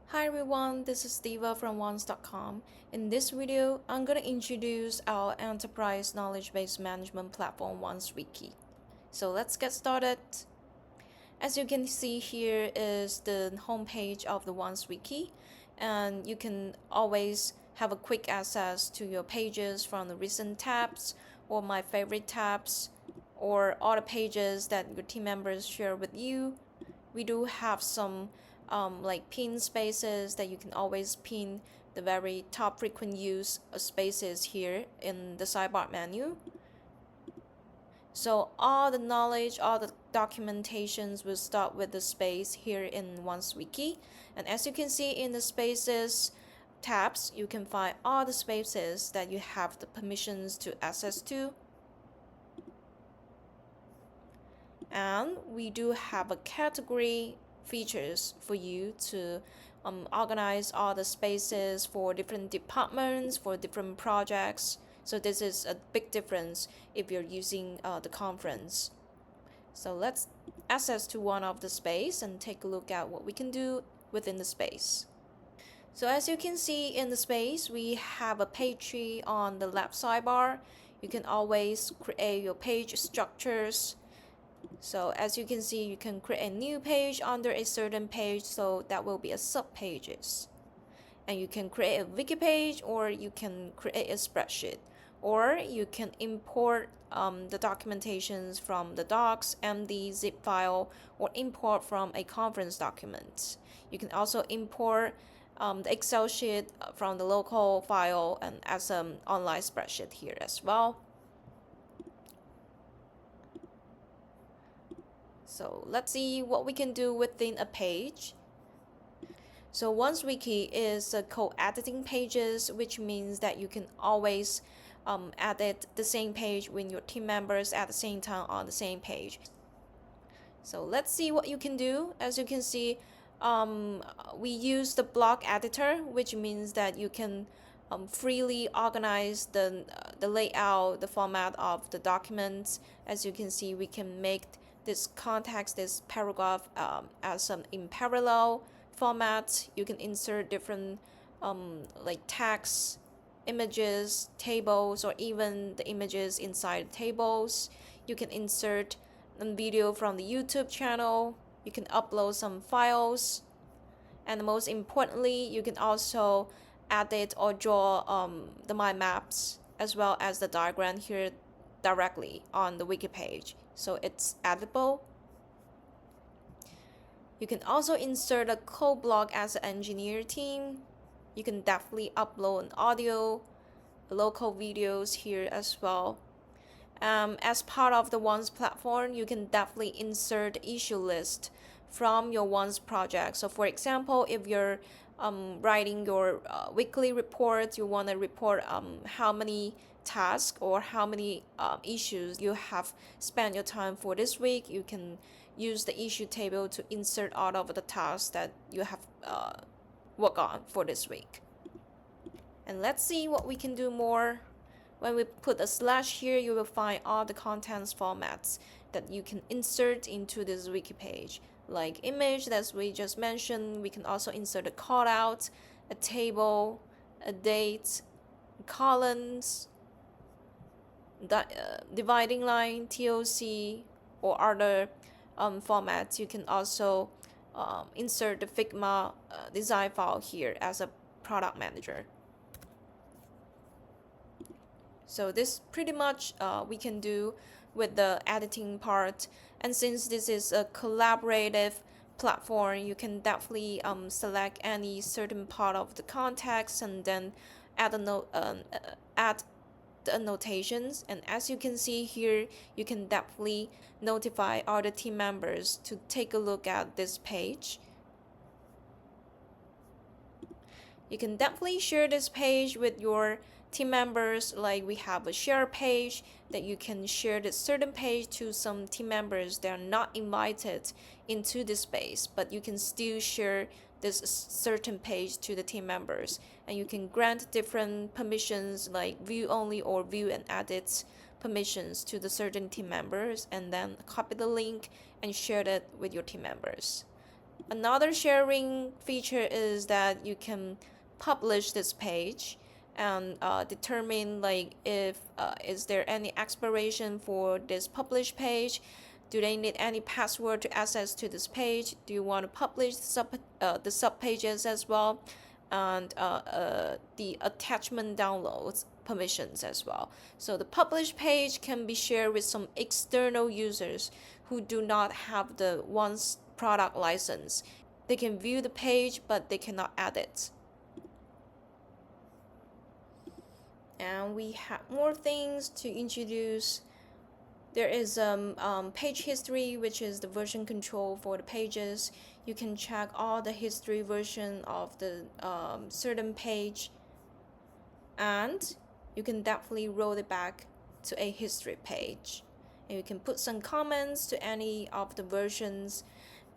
Hi everyone, this is Diva from ONES.com. In this video, I'm going to introduce our enterprise knowledge-based management platform ONES Wiki. So let's get started. As you can see, here is the homepage of the ONES Wiki, and you can always have a quick access to your pages from the recent tabs or my favorite tabs or all the pages that your team members share with you. We do have some like pin spaces that you can always pin the very top frequent use spaces here in the sidebar menu. So all the knowledge, all the documentations will start with the space here in ONES Wiki. And as you can see in the spaces tabs, you can find all the spaces that you have the permissions to access to. And we do have a category features for you to organize all the spaces for different departments, for different projects. So this is a big difference if you're using the conference. So let's access to one of the space and take a look at what we can do within the space. So as you can see in the space, we have a page tree on the left sidebar. You can always create your page structures. So as you can see, you can create a new page under a certain page, so that will be a sub-pages. And you can create a wiki page, or you can create a spreadsheet, or you can import the documentations from the docs, MD, zip file, or import from a conference document. You can also import the Excel sheet from the local file and as an online spreadsheet here as well. So let's see what we can do within a page. So ONES Wiki is co-editing pages, which means that you can always edit the same page when your team members at the same time on the same page. So let's see what you can do. As you can see, we use the block editor, which means that you can freely organize the layout, the format of the documents. As you can see, we can make this context, this paragraph as in parallel format. You can insert different like text, images, tables, or even the images inside tables. You can insert video from the YouTube channel. You can upload some files, and most importantly, you can also edit or draw the mind maps as well as the diagram here directly on the wiki page, so it's editable. You can also insert a code block as an engineer team. You can definitely upload an audio, local videos here as well. As part of the ONES platform, you can definitely insert issue list from your ONES project. So for example, if you're writing your weekly report, you want to report how many tasks or how many issues you have spent your time for this week, you can use the issue table to insert all of the tasks that you have worked on for this week. And let's see what we can do more. When we put a slash here, you will find all the contents formats that you can insert into this wiki page, like image that we just mentioned. We can also insert a call out, a table, a date, columns, dividing line, TOC, or other formats. You can also insert the Figma design file here as a product manager. So this pretty much we can do with the editing part. And since this is a collaborative platform, you can definitely select any certain part of the context and then add a note, add the annotations. And as you can see here, you can definitely notify other team members to take a look at this page. You can definitely share this page with your team members. Like we have a share page that you can share this certain page to some team members that are not invited into this space, but you can still share this certain page to the team members, and you can grant different permissions like view only or view and edit permissions to the certain team members, and then copy the link and share it with your team members. Another sharing feature is that you can publish this page and determine like if is there any expiration for this published page. Do they need any password to access to this page? Do you want to publish the sub pages as well, and the attachment downloads permissions as well. So the published page can be shared with some external users who do not have the ONES product license. They can view the page, but they cannot edit. And we have more things to introduce. There is page history, which is the version control for the pages. You can check all the history version of the certain page, and you can definitely roll it back to a history page. And you can put some comments to any of the versions.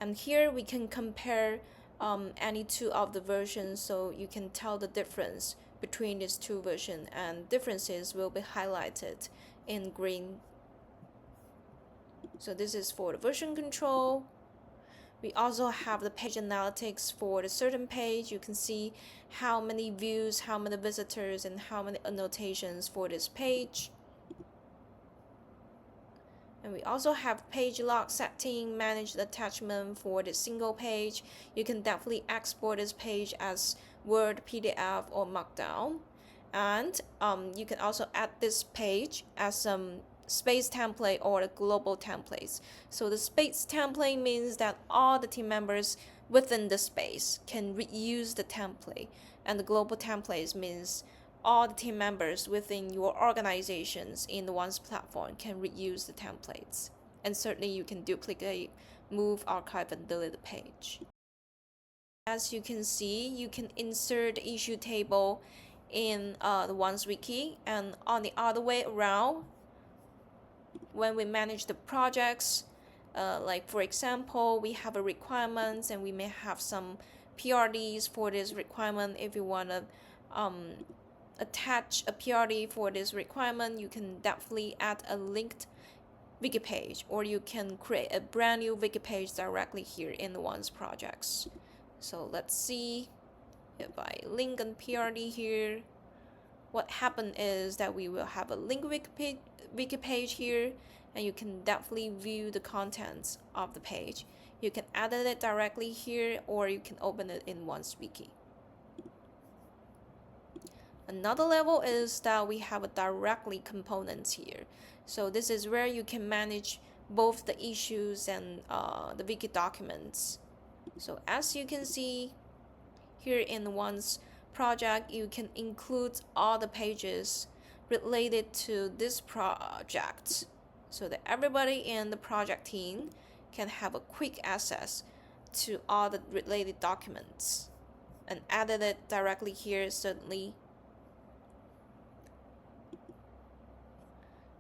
And here we can compare any two of the versions, so you can tell the difference between these two versions, and differences will be highlighted in green. So this is for the version control. We also have the page analytics for the certain page. You can see how many views, how many visitors, and how many annotations for this page. And we also have page lock setting, manage the attachment for the single page. You can definitely export this page as Word, PDF, or Markdown. And you can also add this page as some space template or the global templates. So the space template means that all the team members within the space can reuse the template, and the global templates means all the team members within your organizations in the ONES platform can reuse the templates. And certainly you can duplicate, move, archive, and delete the page. As you can see, you can insert the issue table in the ONES Wiki, and on the other way around, when we manage the projects, like for example, we have a requirements and we may have some PRDs for this requirement. If you want to attach a PRD for this requirement, you can definitely add a linked wiki page, or you can create a brand new wiki page directly here in the ONES projects. So let's see if I link a PRD here. What happened is that we will have a link wiki page here, and you can definitely view the contents of the page. You can edit it directly here, or you can open it in ONES Wiki. Another level is that we have a directly components here. So this is where you can manage both the issues and the wiki documents. So as you can see here in the ONES project, you can include all the pages related to this project, so that everybody in the project team can have a quick access to all the related documents and edit it directly here, certainly.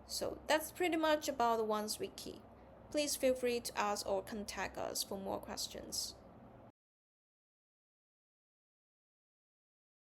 So that's pretty much about the ONES Wiki. Please feel free to ask or contact us for more questions.